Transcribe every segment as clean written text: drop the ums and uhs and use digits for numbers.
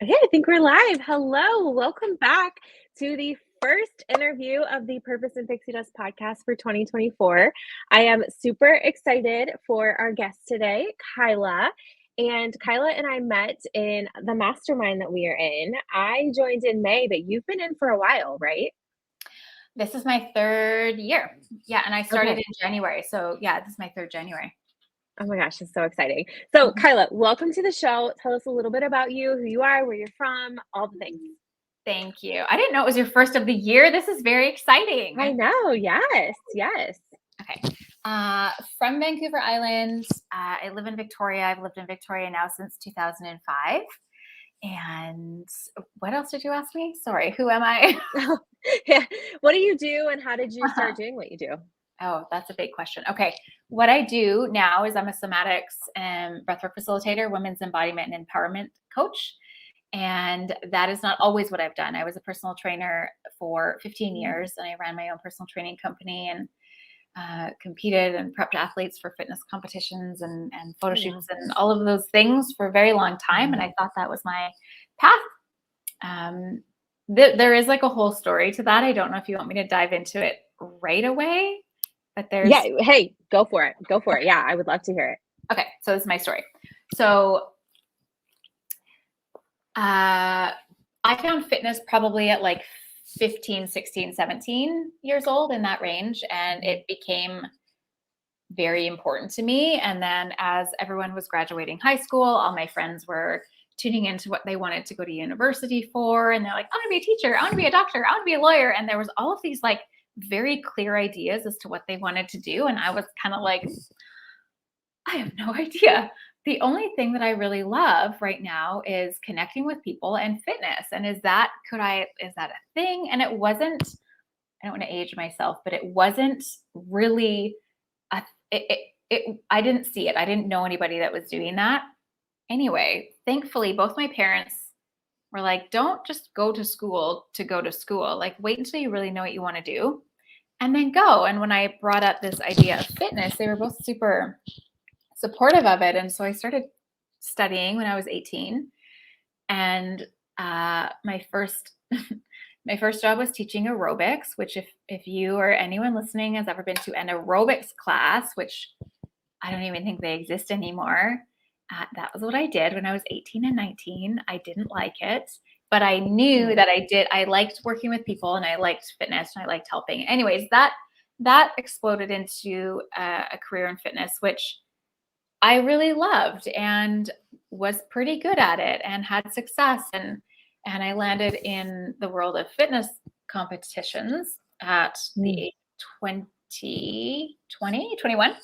Okay, I think we're live. Hello, welcome back to the first interview of the Purpose and Pixie Dust podcast for 2024. I am super excited for our guest today, Kyla. And Kyla and I met in the mastermind that we are in. I joined in May, but you've been in for a while, right? This is my third year. Yeah, and I started Okay. in January. So yeah, this is my third January. Oh my gosh, it's so exciting. So, Mhm. Kyla, welcome to the show. Tell us a little bit about you, who you are, where you're from, all the things. Thank you. I didn't know it was your first of the year. This is very I exciting. know. Yes. Yes. Okay. From Vancouver Island, I live in Victoria. I've lived in Victoria now since 2005. And what else did you ask me? Sorry, who am I? Yeah. What do you do and how did you start doing what you do? Oh, that's a big question. Okay. What I do now is I'm a somatics and breathwork facilitator, women's embodiment and empowerment coach. And that is not always what I've done. I was a personal trainer for 15 years and I ran my own personal training company and competed and prepped athletes for fitness competitions and photo Oh, wow. shoots and all of those things for a very long time. And I thought that was my path. Um, there is like a whole story to that. I don't know if you want me to dive into it right away, but Yeah. there's Hey, go for it. Go for it. Yeah. I would love to hear it. okay. So this is my story. So I found fitness probably at like 15, 16, 17 years old, in that range. And it became very important to me. And then as everyone was graduating high school, all my friends were tuning into what they wanted to go to university for. And they're like, I want to be a teacher. I want to be a doctor. I want to be a lawyer. And there was all of these like very clear ideas as to what they wanted to do. And I was kind of like, I have no idea. The only thing that I really love right now is connecting with people and fitness. And is that a thing? And it wasn't, I don't want to age myself, but it wasn't really a, I didn't see it. I didn't know anybody that was doing that. Anyway, thankfully, both my parents were like, don't just go to school to go to school. Like, wait until you really know what you want to do and then go. And when I brought up this idea of fitness, they were both super supportive of it. And so I started studying when I was 18. And my first my first job was teaching aerobics, which if you or anyone listening has ever been to an aerobics class, which I don't even think they exist anymore, that was what I did when I was 18 and 19. I didn't like it, but I knew that I liked working with people and I liked fitness and I liked helping. Anyways, that exploded into a career in fitness, which I really loved and was pretty good at it and had success. And I landed in the world of fitness competitions at the Mm, age of 20, 21. okay.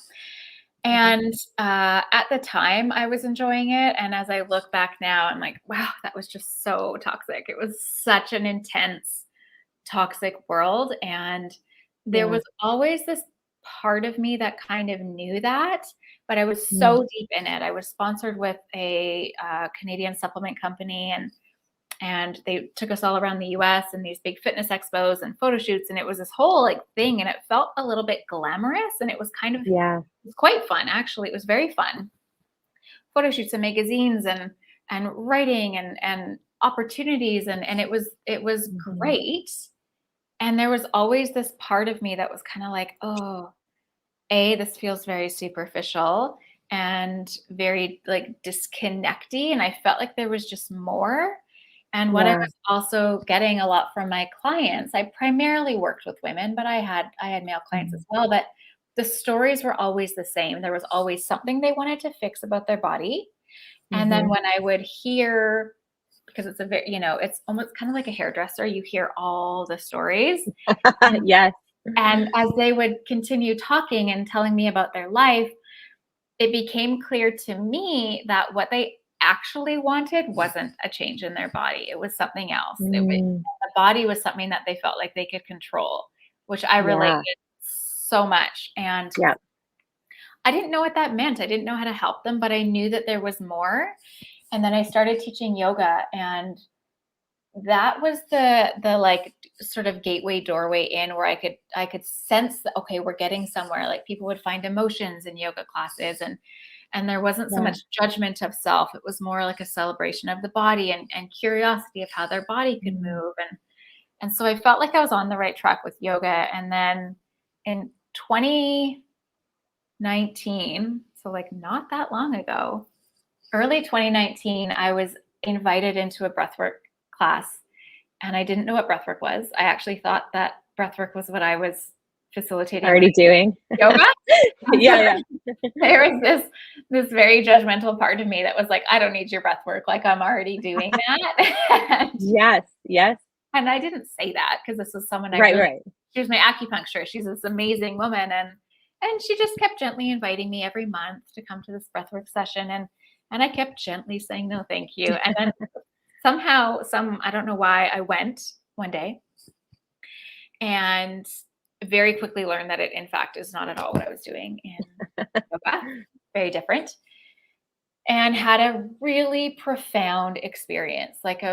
And at the time, I was enjoying it. And as I look back now, I'm like, wow, that was just so toxic. It was such an intense, toxic world. And there Yeah. was always this part of me that kind of knew that, but I was Mm, so deep in it. I was sponsored with a Canadian supplement company, and they took us all around the US and these big fitness expos and photo shoots. And it was this whole like thing. And it felt a little bit glamorous. And it was kind of, it yeah. was quite fun. Actually, it was very fun. Photo shoots and magazines and writing and opportunities. And it was Mhm. great. And there was always this part of me that was kind of like, oh, this feels very superficial and very like disconnecty. And I felt like there was just more. And what I Yeah. was also getting a lot from my clients, I primarily worked with women, but I had male clients as Mhm. well. But the stories were always the same. There was always something they wanted to fix about their body. And then Mhm. when I would hear, because it's a very, it's almost kind of like a hairdresser, you hear all the stories. And Yes. and as they would continue talking and telling me about their life, it became clear to me that what they actually wanted wasn't a change in their body. It was something else. Mm, The body was something that they felt like they could control, which I related yeah. so much. And Yeah. I didn't know what that meant. I didn't know how to help them, but I knew that there was more. And then I started teaching yoga, and that was the like sort of gateway doorway in, where I could sense that, okay, we're getting somewhere. Like people would find emotions in yoga classes, And there wasn't so much judgment of self. It was more like a celebration of the body and curiosity of how their body could move. And so I felt like I was on the right track with yoga. And then in 2019, so like not that long ago, early 2019, I was invited into a breathwork class, and I didn't know what breathwork was. I actually thought that breathwork was what I was facilitating already doing yoga. Yeah. There was this very judgmental part of me that was like, I don't need your breathwork. Like, I'm already doing that. Yes. And I didn't say that because this was someone Right. She was my acupuncturist. She's this amazing woman. And she just kept gently inviting me every month to come to this breathwork session. And I kept gently saying, no, thank you. And then somehow, I don't know why, I went one day and very quickly learned that it, in fact, is not at all what I was doing in yoga. Very different. And had a really profound experience, like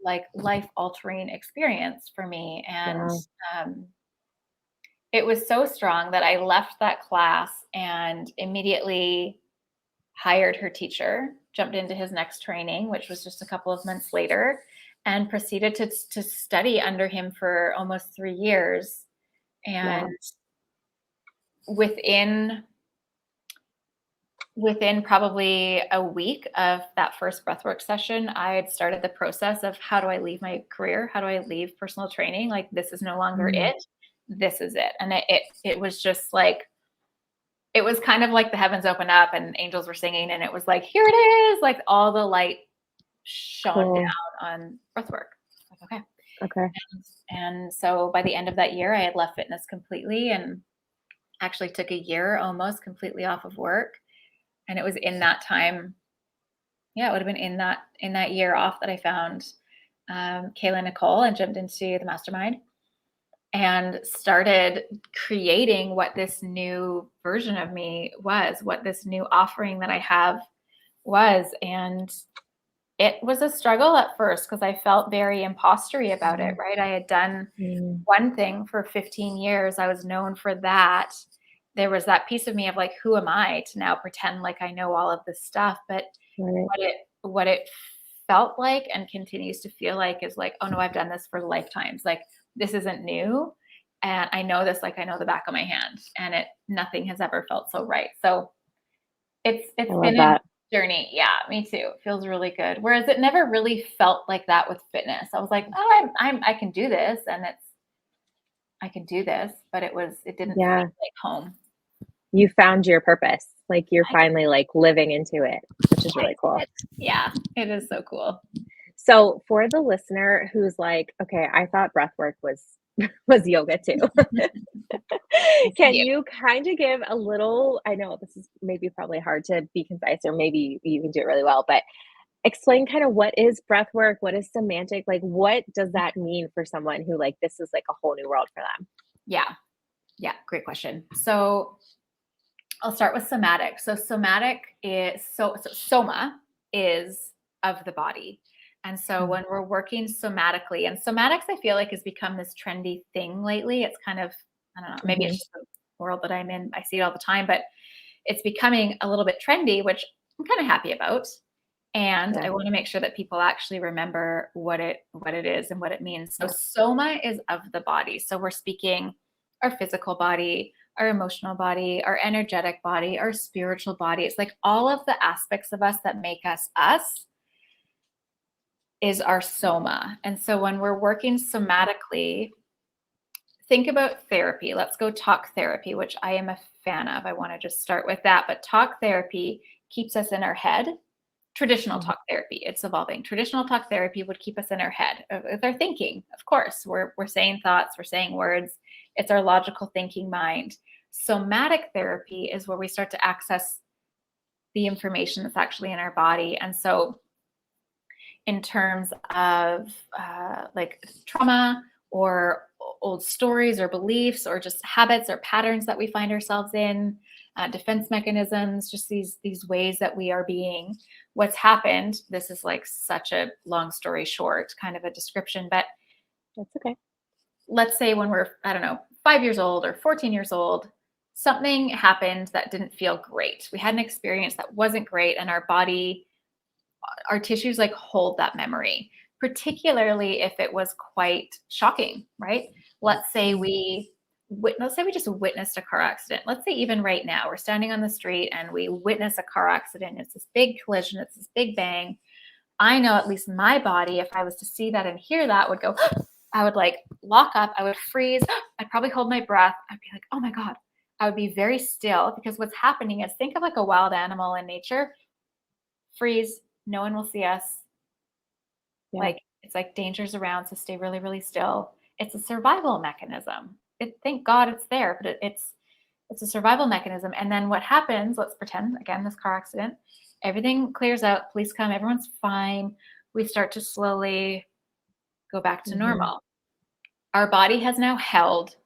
like life-altering experience for me. And it was so strong that I left that class and immediately hired her teacher, jumped into his next training, which was just a couple of months later, and proceeded to study under him for almost 3 years. And within probably a week of that first breathwork session, I had started the process of, how do I leave my career? How do I leave personal training? Like, this is no longer it. This is it. And it was just like, it was kind of like the heavens opened up and angels were singing, and it was like, here it is, like all the light shone down on breathwork. Like, okay. And so by the end of that year, I had left fitness completely and actually took a year almost completely off of work. And it was in that time, it would have been in that year off that I found Kyla and Nicole and jumped into the mastermind and started creating what this new version of me was, what this new offering that I have was. And it was a struggle at first because I felt very impostery about it, right? I had done one thing for 15 years. I was known for that. There was that piece of me of like, who am I to now pretend like I know all of this stuff? But what it felt like and continues to feel like is like, oh no, I've done this for lifetimes. Like, this isn't new. And I know this, like I know the back of my hand, and nothing has ever felt so right. So it's been a journey. Yeah, me too. It feels really good. Whereas it never really felt like that with fitness. I was like, oh, I can do this. And I can do this, but it didn't feel like home. You found your purpose. Like, you're finally like living into it, which is really cool. Yeah, it is so cool. So for the listener who's like, okay, I thought breathwork was yoga too. Can you kind of give a little, I know this is maybe probably hard to be concise, or maybe you can do it really well, but explain kind of what is breathwork, what is somatic, like what does that mean for someone who like, this is like a whole new world for them? Yeah, great question. So I'll start with somatic. So somatic is soma is of the body. And so when we're working somatically, and somatics, I feel like has become this trendy thing lately. It's kind of, I don't know, maybe it's just the world that I'm in. I see it all the time, but it's becoming a little bit trendy, which I'm kind of happy about. And I want to make sure that people actually remember what it is and what it means. So soma is of the body. So we're speaking our physical body, our emotional body, our energetic body, our spiritual body. It's like all of the aspects of us that make us us is our soma. And so when we're working somatically, think about therapy. Let's go talk therapy, which I am a fan of. I want to just start with that. But talk therapy keeps us in our head. Traditional talk therapy, it's evolving. Traditional talk therapy would keep us in our head with our thinking. Of course, we're saying thoughts, we're saying words. It's our logical thinking mind. Somatic therapy is where we start to access the information that's actually in our body. And so in terms of like trauma or old stories or beliefs or just habits or patterns that we find ourselves in, defense mechanisms, just these ways that we are being, what's happened. This is like such a long story short kind of a description, but that's okay. Let's say when we're, I don't know, 5 years old or 14 years old, something happened that didn't feel great. We had an experience that wasn't great, and our body, our tissues like hold that memory, particularly if it was quite shocking, right? Let's say let's say we just witnessed a car accident. Let's say even right now we're standing on the street and we witness a car accident. It's this big collision. It's this big bang. I know at least my body, if I was to see that and hear that, would go, I would like lock up. I would freeze. I'd probably hold my breath. I'd be like, oh my God. I would be very still, because what's happening is, think of like a wild animal in nature. Freeze. No one will see us. Yeah. Like, it's like danger's around, so stay really, really still. It's a survival mechanism. Thank God it's there, but it's a survival mechanism. And then what happens, let's pretend, again, this car accident, everything clears out, police come, everyone's fine. We start to slowly go back to normal. Our body has now held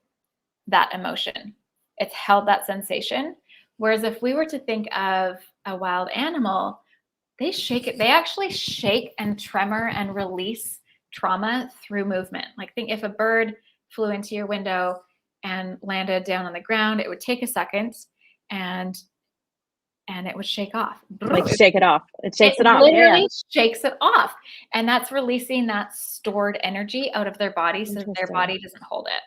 that emotion. It's held that sensation. Whereas if we were to think of a wild animal, they shake it. They actually shake and tremor and release trauma through movement. Like, think if a bird flew into your window and landed down on the ground, it would take a second and it would shake off. Like shake it off. It shakes it off. Literally shakes it off. And that's releasing that stored energy out of their body so that their body doesn't hold it.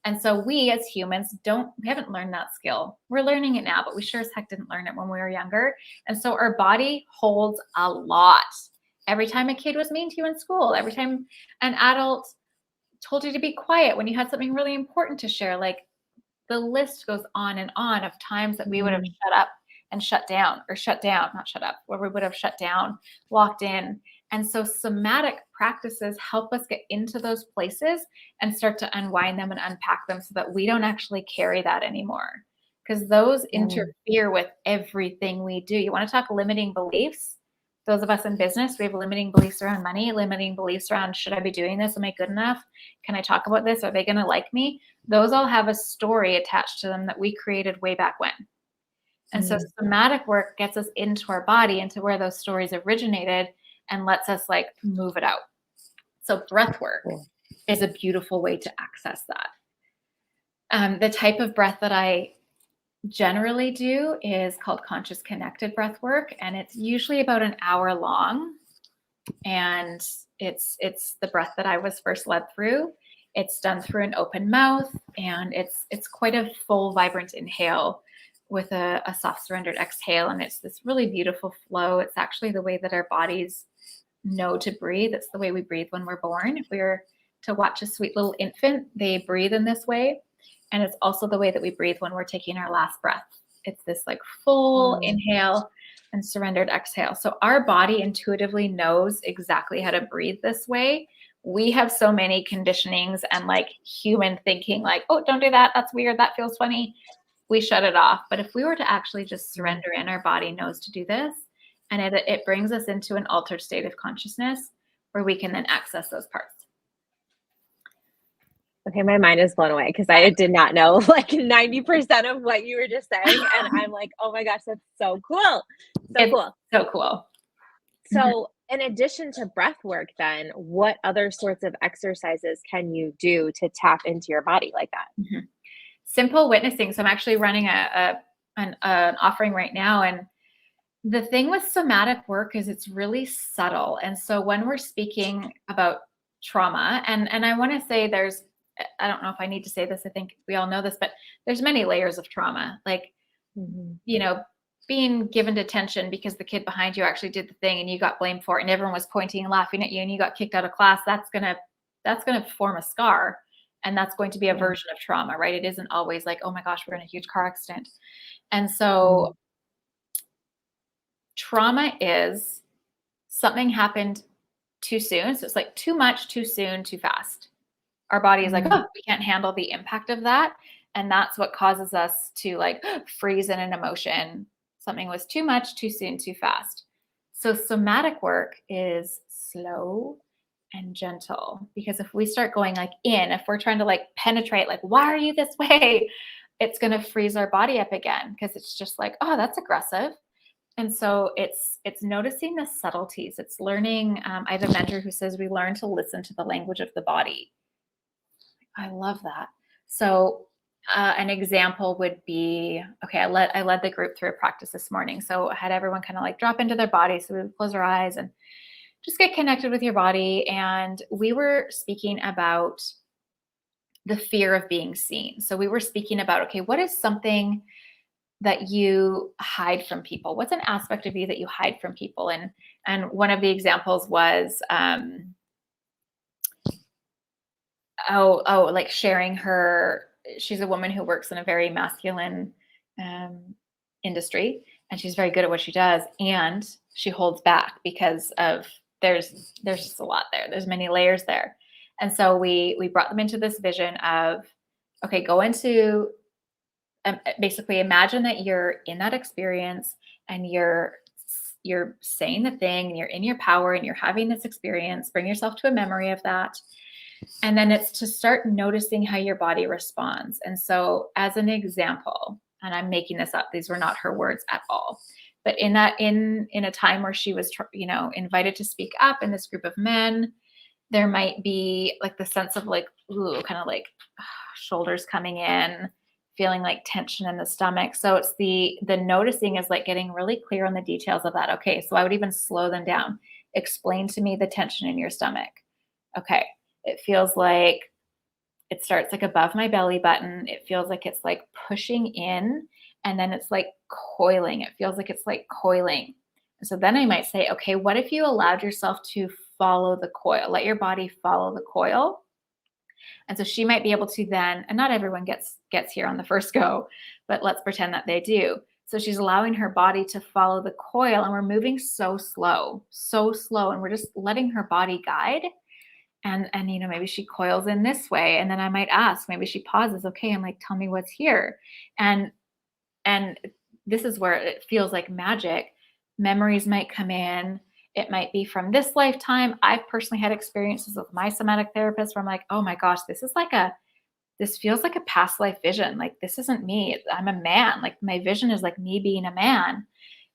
And so we as humans we haven't learned that skill. We're learning it now, but we sure as heck didn't learn it when we were younger. And so our body holds a lot. Every time a kid was mean to you in school, every time an adult told you to be quiet when you had something really important to share, like, the list goes on and on of times that we would have shut up and shut down, or shut down, not shut up, where we would have shut down, walked in. And so somatic practices help us get into those places and start to unwind them and unpack them so that we don't actually carry that anymore, because those interfere with everything we do. You want to talk limiting beliefs? Those of us in business, we have limiting beliefs around money, limiting beliefs around, should I be doing this? Am I good enough? Can I talk about this? Are they going to like me? Those all have a story attached to them that we created way back when. And so somatic work gets us into our body, into where those stories originated, and lets us like move it out. So breath work is a beautiful way to access that. The type of breath that I generally do is called conscious connected breath work, and it's usually about an hour long. And it's the breath that I was first led through. It's done through an open mouth, and it's quite a full, vibrant inhale with a soft surrendered exhale. And it's this really beautiful flow. It's actually the way that our bodies know to breathe. It's the way we breathe when we're born. If we were to watch a sweet little infant, they breathe in this way. And it's also the way that we breathe when we're taking our last breath. It's this like full inhale and surrendered exhale. So our body intuitively knows exactly how to breathe this way. We have so many conditionings and like human thinking, like, oh, don't do that. That's weird. That feels funny. We shut it off. But if we were to actually just surrender in, our body knows to do this. And it brings us into an altered state of consciousness where we can then access those parts. Okay, my mind is blown away because I did not know like 90% of what you were just saying. And I'm like, oh my gosh, that's so cool. So cool. So in addition to breath work, then what other sorts of exercises can you do to tap into your body like that? Simple witnessing. So I'm actually running an offering right now. And the thing with somatic work is it's really subtle. And so when we're speaking about trauma, and I want to say I don't know if I need to say this, I think we all know this, but there's many layers of trauma. Like, you know, being given detention because the kid behind you actually did the thing and you got blamed for it and everyone was pointing and laughing at you and you got kicked out of class, that's going to form a scar. And that's going to be a version of trauma, right? It isn't always like, oh my gosh, we're in a huge car accident. And so trauma is something happened too soon. So it's like too much, too soon, too fast. Our body is like, oh, we can't handle the impact of that. And that's what causes us to like freeze in an emotion. Something was too much, too soon, too fast. So somatic work is slow and gentle, because if we start going like if we're trying to like penetrate, like, why are you this way? It's going to freeze our body up again, because it's just like, oh, that's aggressive. And so it's noticing the subtleties. It's learning. I have a mentor who says we learn to listen to the language of the body. I love that. So An example would be, okay, I led the group through a practice this morning. So I had everyone kind of like drop into their body. So we would close our eyes and just get connected with your body. And we were speaking about the fear of being seen. So we were speaking about, okay, what is something that you hide from people? What's an aspect of you that you hide from people? And one of the examples was, like sharing her. She's a woman who works in a very masculine industry, and she's very good at what she does, and she holds back because of there's just a lot there. There's many layers there. And so we brought them into this vision of, okay, go into basically imagine that you're in that experience and you're saying the thing and you're in your power and you're having this experience. Bring yourself to a memory of that. And then it's to start noticing how your body responds. And so as an example, and I'm making this up, these were not her words at all, but in a time where she was, invited to speak up in this group of men, there might be like the sense of like, ooh, kind of like shoulders coming in, feeling like tension in the stomach. So it's the noticing is like getting really clear on the details of that. Okay. So I would even slow them down. Explain to me the tension in your stomach. Okay. It feels like it starts like above my belly button. It feels like it's like pushing in, and then it's like coiling. It feels like it's like coiling. And so then I might say, okay, what if you allowed yourself to follow the coil? Let your body follow the coil. And so she might be able to then, and not everyone gets here on the first go, but let's pretend that they do. So she's allowing her body to follow the coil, and we're moving so slow, and we're just letting her body guide. And maybe she coils in this way, and then I might ask, maybe she pauses. Okay, I'm like, tell me what's here. And this is where it feels like magic. Memories might come in. It might be from this lifetime. I've personally had experiences with my somatic therapist where I'm like, oh my gosh, this feels like a past life vision. Like, this isn't me. I'm a man. Like, my vision is like me being a man.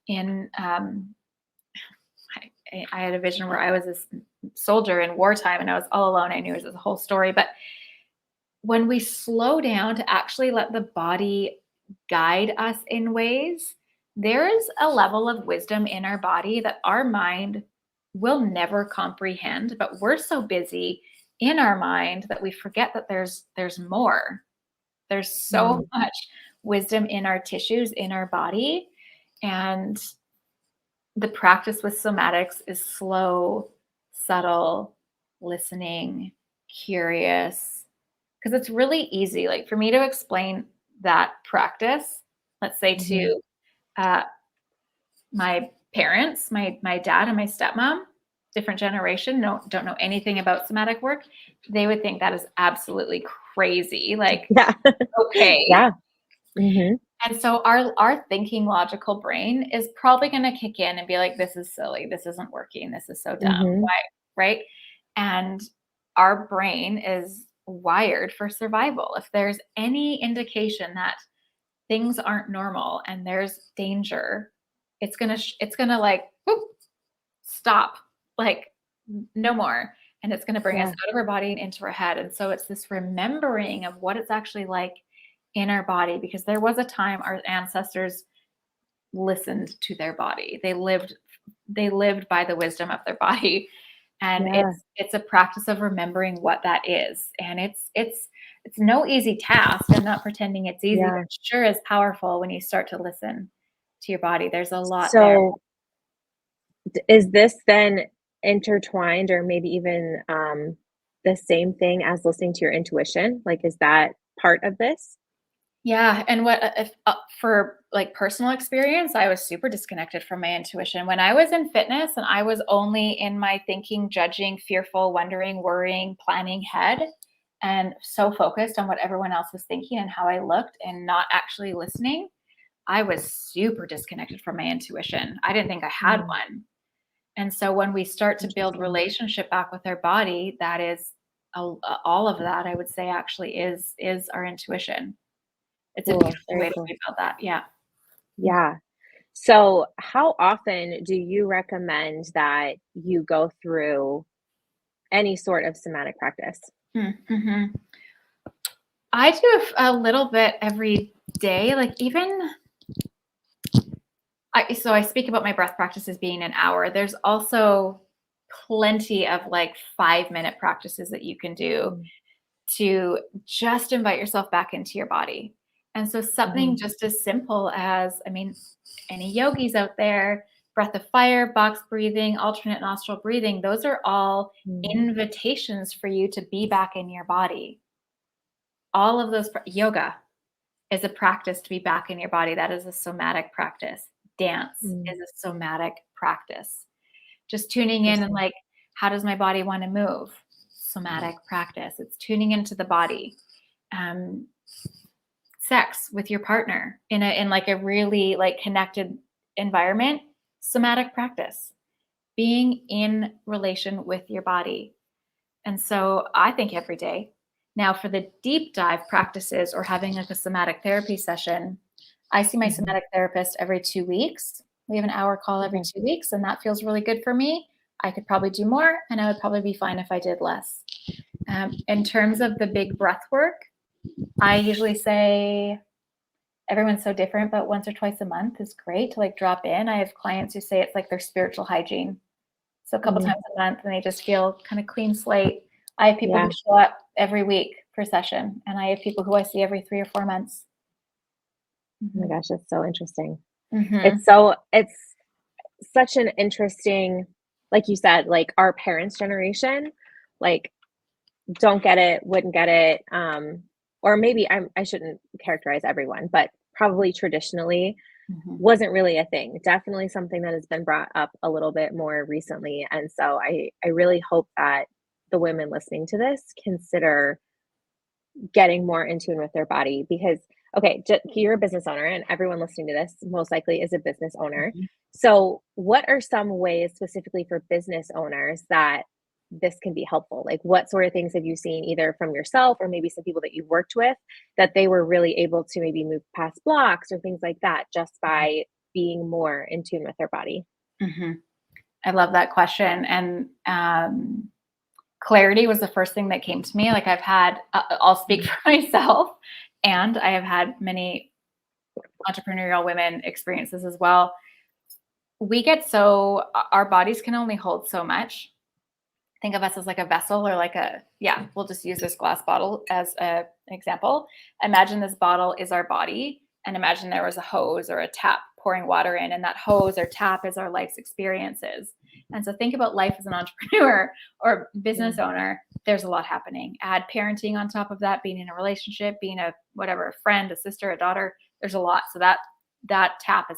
And I had a vision where I was this soldier in wartime and I was all alone. I knew it was a whole story. But when we slow down to actually let the body guide us in ways, there is a level of wisdom in our body that our mind will never comprehend, but we're so busy in our mind that we forget that there's more. There's so much wisdom in our tissues, in our body. And the practice with somatics is slow, subtle, listening, curious, because it's really easy. Like, for me to explain that practice, let's say to my parents, my dad and my stepmom, different generation, don't know anything about somatic work, they would think that is absolutely crazy. Like, Yeah. okay. Yeah. Mm-hmm. And so our thinking logical brain is probably going to kick in and be like, this is silly. This isn't working. This is so dumb. Why? Right. And our brain is wired for survival. If there's any indication that things aren't normal and there's danger, it's going to like, whoop, stop, like, no more. And it's going to bring us out of our body and into our head. And so it's this remembering of what it's actually like in our body, because there was a time our ancestors listened to their body. They lived by the wisdom of their body. And it's a practice of remembering what that is. And it's no easy task. I'm not pretending it's easy, but it sure is powerful when you start to listen to your body. There's a lot there. So is this then intertwined, or maybe even the same thing as listening to your intuition? Like, is that part of this? Yeah. And for like personal experience, I was super disconnected from my intuition. When I was in fitness and I was only in my thinking, judging, fearful, wondering, worrying, planning head, and so focused on what everyone else was thinking and how I looked and not actually listening, I was super disconnected from my intuition. I didn't think I had one. And so when we start to build relationship back with our body, that is all of that, I would say, actually is our intuition. It's a beautiful way to think about that. Yeah. Yeah. So how often do you recommend that you go through any sort of somatic practice? Mm-hmm. I do a little bit every day, like even so I speak about my breath practices being an hour. There's also plenty of like 5-minute practices that you can do to just invite yourself back into your body. And so something just as simple as, I mean, any yogis out there, breath of fire, box breathing, alternate nostril breathing, those are all invitations for you to be back in your body. All of those, yoga is a practice to be back in your body. That is a somatic practice. Dance is a somatic practice. Just tuning in and like, how does my body want to move? Somatic practice. It's tuning into the body. Sex with your partner in like a really like connected environment. Somatic practice. Being in relation with your body. And so I think every day. Now for the deep dive practices or having like a somatic therapy session, I see my somatic therapist every 2 weeks. We have an hour call every 2 weeks, and that feels really good for me. I could probably do more, and I would probably be fine if I did less. In terms of the big breath work, I usually say everyone's so different, but once or twice a month is great to like drop in. I have clients who say it's like their spiritual hygiene. So a couple times a month, and they just feel kind of clean slate. I have people who show up every week for session, and I have people who I see every 3 or 4 months. Oh my gosh, that's so interesting. It's such an interesting, like you said, like our parents' generation, like don't get it, wouldn't get it. Or maybe I shouldn't characterize everyone, but probably traditionally wasn't really a thing. Definitely something that has been brought up a little bit more recently. And so I really hope that the women listening to this consider getting more in tune with their body because, okay, you're a business owner and everyone listening to this most likely is a business owner. So what are some ways specifically for business owners that this can be helpful? Like what sort of things have you seen either from yourself or maybe some people that you've worked with that they were really able to maybe move past blocks or things like that just by being more in tune with their body? I love that question. And clarity was the first thing that came to me. Like I've had, I'll speak for myself, and I have had many entrepreneurial women experiences as well. We get our bodies can only hold so much. Think of us as like a vessel or like we'll just use this glass bottle as an example. Imagine this bottle is our body, and imagine there was a hose or a tap pouring water in, and that hose or tap is our life's experiences. And so think about life as an entrepreneur or business owner. There's a lot happening. Add parenting on top of that, being in a relationship, being a friend, a sister, a daughter. There's a lot. So that tap is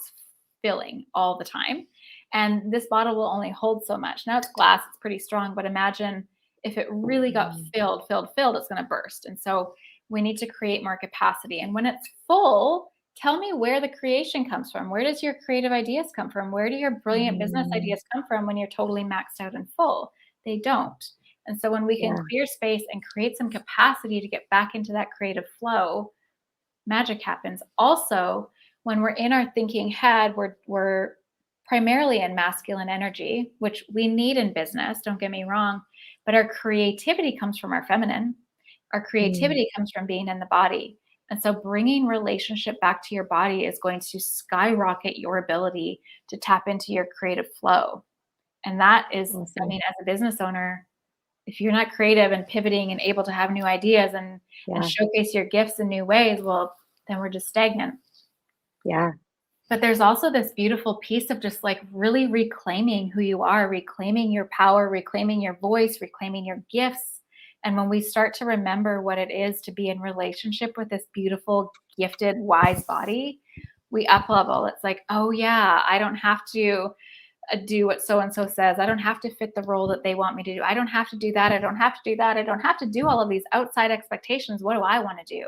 filling all the time. And this bottle will only hold so much. Now it's glass, it's pretty strong, but imagine if it really got filled, it's going to burst. And so we need to create more capacity. And when it's full, tell me where the creation comes from. Where does your creative ideas come from? Where do your brilliant business ideas come from when you're totally maxed out and full? They don't. And so when we can clear space and create some capacity to get back into that creative flow, magic happens. Also, when we're in our thinking head, we're primarily in masculine energy, which we need in business, don't get me wrong, but our creativity comes from our feminine. Our creativity comes from being in the body. And so bringing relationship back to your body is going to skyrocket your ability to tap into your creative flow. And that is, I mean, as a business owner, if you're not creative and pivoting and able to have new ideas and showcase your gifts in new ways, well, then we're just stagnant. Yeah. But there's also this beautiful piece of just like really reclaiming who you are, reclaiming your power, reclaiming your voice, reclaiming your gifts. And when we start to remember what it is to be in relationship with this beautiful, gifted, wise body, we up level. It's like, oh yeah, I don't have to do what so-and-so says. I don't have to fit the role that they want me to do. I don't have to do that. I don't have to do that. I don't have to do all of these outside expectations. What do I want to do?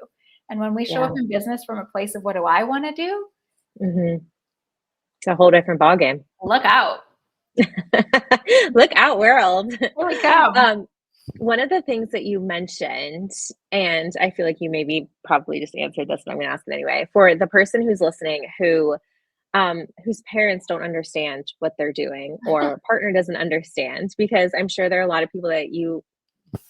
And when we show up in business from a place of what do I want to do? It's a whole different ballgame. Look out. Look out, world. Holy cow. One of the things that you mentioned, and I feel like you maybe probably just answered this, but I'm going to ask it anyway. For the person who's listening whose parents don't understand what they're doing or partner doesn't understand, because I'm sure there are a lot of people that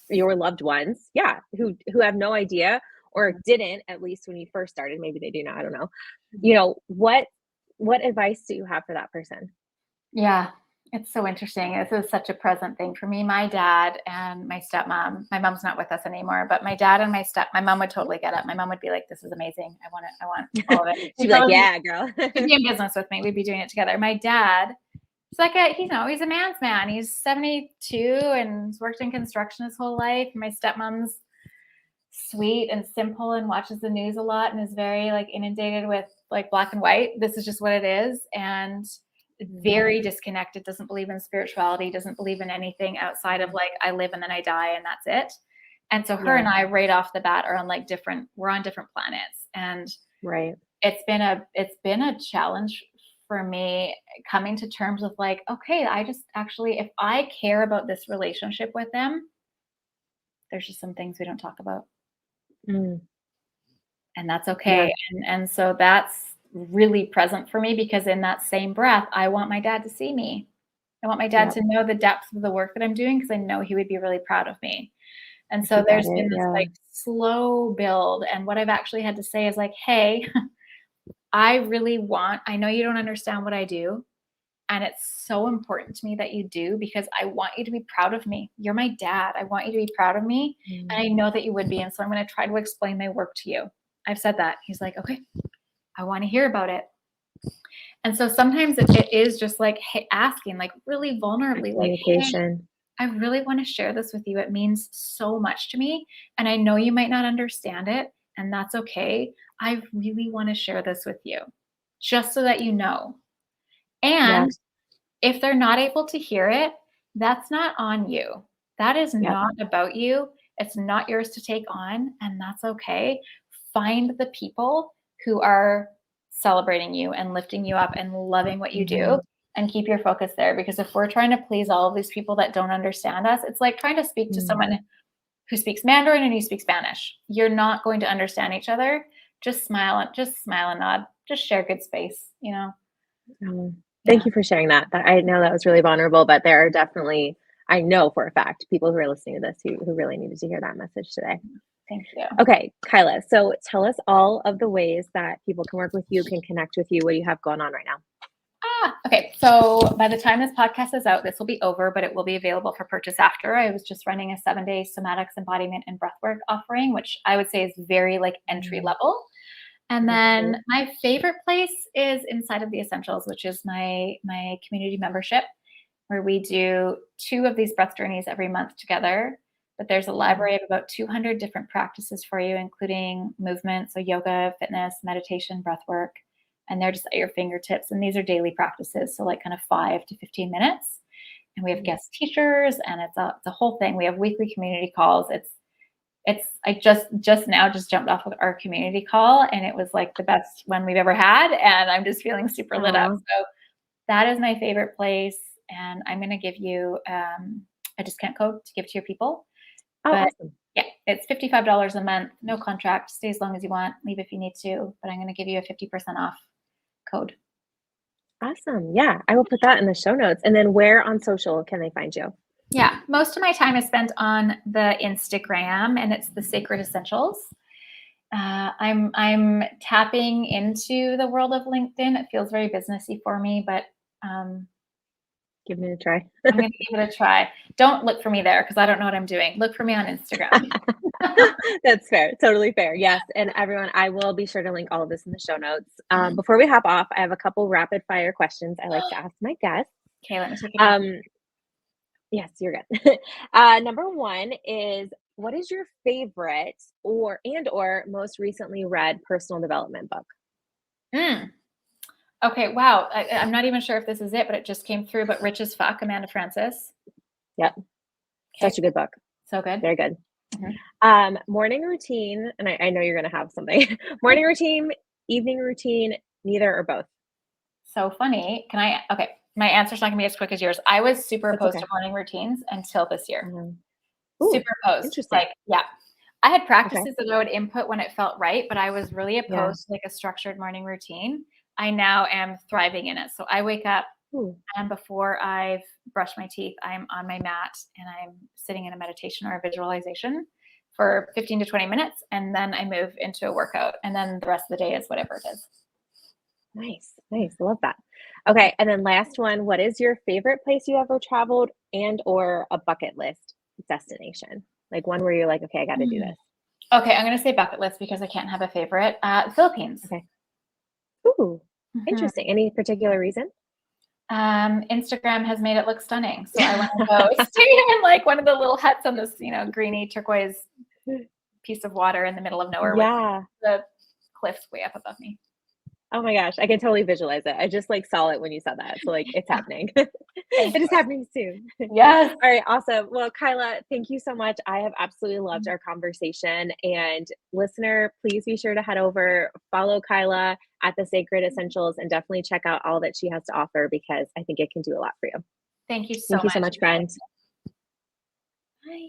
your loved ones, who have no idea or didn't, at least when you first started. Maybe they do now. I don't know. What advice do you have for that person? Yeah, it's so interesting. This is such a present thing for me. My dad and my stepmom, my mom's not with us anymore, but my dad and my mom would totally get it. My mom would be like, this is amazing. I want it. I want all of it. She'd be like, yeah, girl. She'd be in business with me. We'd be doing it together. My dad, he's like he's a man's man. He's 72 and he's worked in construction his whole life. My stepmom's sweet and simple and watches the news a lot and is very like inundated with like black and white. This is just what it is. And very disconnected, doesn't believe in spirituality, doesn't believe in anything outside of like, I live and then I die and that's it. And so her and I right off the bat are on like we're on different planets. And right. It's been a challenge for me coming to terms with like, okay, I just actually, if I care about this relationship with them, there's just some things we don't talk about. Mm. And that's okay. Yeah. And so that's really present for me because in that same breath, I want my dad to see me. I want my dad to know the depth of the work that I'm doing because I know he would be really proud of me. And so there's been this like slow build. And what I've actually had to say is like, hey, I know you don't understand what I do. And it's so important to me that you do because I want you to be proud of me. You're my dad. I want you to be proud of me. And I know that you would be. And so I'm going to try to explain my work to you. I've said that. He's like, okay, I want to hear about it. And so sometimes it is just like asking, like really vulnerably, like, hey, I really want to share this with you. It means so much to me. And I know you might not understand it. And that's okay. I really want to share this with you just so that you know. And if they're not able to hear it, that's not on you. That is not about you. It's not yours to take on. And that's okay. Find the people who are celebrating you and lifting you up and loving what you do and keep your focus there. Because if we're trying to please all of these people that don't understand us, it's like trying to speak to someone who speaks Mandarin and you speak Spanish. You're not going to understand each other. Just smile and nod. Just share good space, you know? Thank you for sharing that. I know that was really vulnerable, but there are definitely, I know for a fact, people who are listening to this who really needed to hear that message today. Thank you. Okay, Kyla, so tell us all of the ways that people can work with you, can connect with you. What do you have going on right now? Okay. So by the time this podcast is out, this will be over, but it will be available for purchase after. I was just running a 7-day Somatics, Embodiment, and Breathwork offering, which I would say is very like entry level. And then my favorite place is inside of the Essentials, which is my community membership, where we do 2 of these breath journeys every month together. But there's a library of about 200 different practices for you, including movement, so yoga, fitness, meditation, breath work, and they're just at your fingertips. And these are daily practices, so like kind of 5 to 15 minutes. And we have guest teachers, and it's a whole thing. We have weekly community calls. I just now jumped off of our community call, and it was like the best one we've ever had, and I'm just feeling super lit up. So that is my favorite place, and I'm going to give you a discount code to give to your people. Awesome. Yeah, it's $55 a month, no contract, stay as long as you want, leave if you need to, but I'm going to give you a 50% off code. Awesome. Yeah, I will put that in the show notes. And then where on social can they find you? Yeah, most of my time is spent on the Instagram, and it's the Sacred Essentials. I'm tapping into the world of LinkedIn. It feels very businessy for me, but give it a try. I'm going to give it a try. Don't look for me there because I don't know what I'm doing. Look for me on Instagram. That's fair. Totally fair. Yes. And everyone, I will be sure to link all of this in the show notes. Before we hop off, I have a couple rapid fire questions I like to ask my guests. Okay, let me take it. Yes, you're good. Number 1 is, what is your favorite or most recently read personal development book? Okay, wow. I'm not even sure if this is it, but it just came through. But Rich as Fuck, Amanda Frances. Yep. Okay. Such a good book. So good. Very good. Morning routine, and I know you're going to have something. Morning routine, evening routine, neither or both? So funny. Okay, my answer's not going to be as quick as yours. I was super opposed to morning routines until this year. Super opposed. Interesting. Like, yeah. I had practices that I would input when it felt right, but I was really opposed to like a structured morning routine. I now am thriving in it. So I wake up and before I've brushed my teeth, I'm on my mat and I'm sitting in a meditation or a visualization for 15 to 20 minutes, and then I move into a workout, and then the rest of the day is whatever it is. Nice. Love that. Okay. And then last one, what is your favorite place you ever traveled and or a bucket list destination? Like one where you're like, okay, I got to do this. Okay. I'm going to say bucket list because I can't have a favorite. Philippines. Okay. Ooh, interesting. Any particular reason? Instagram has made it look stunning. So I want to go stay in like one of the little huts on this, greeny turquoise piece of water in the middle of nowhere with the cliffs way up above me. Oh my gosh, I can totally visualize it. I just like saw it when you said that. So like it's happening. It is happening soon. Yes. All right, awesome. Well, Kyla, thank you so much. I have absolutely loved our conversation. And listener, please be sure to head over, follow Kyla at The Sacred Essentials, and definitely check out all that she has to offer because I think it can do a lot for you. Thank you so much, friend. Bye.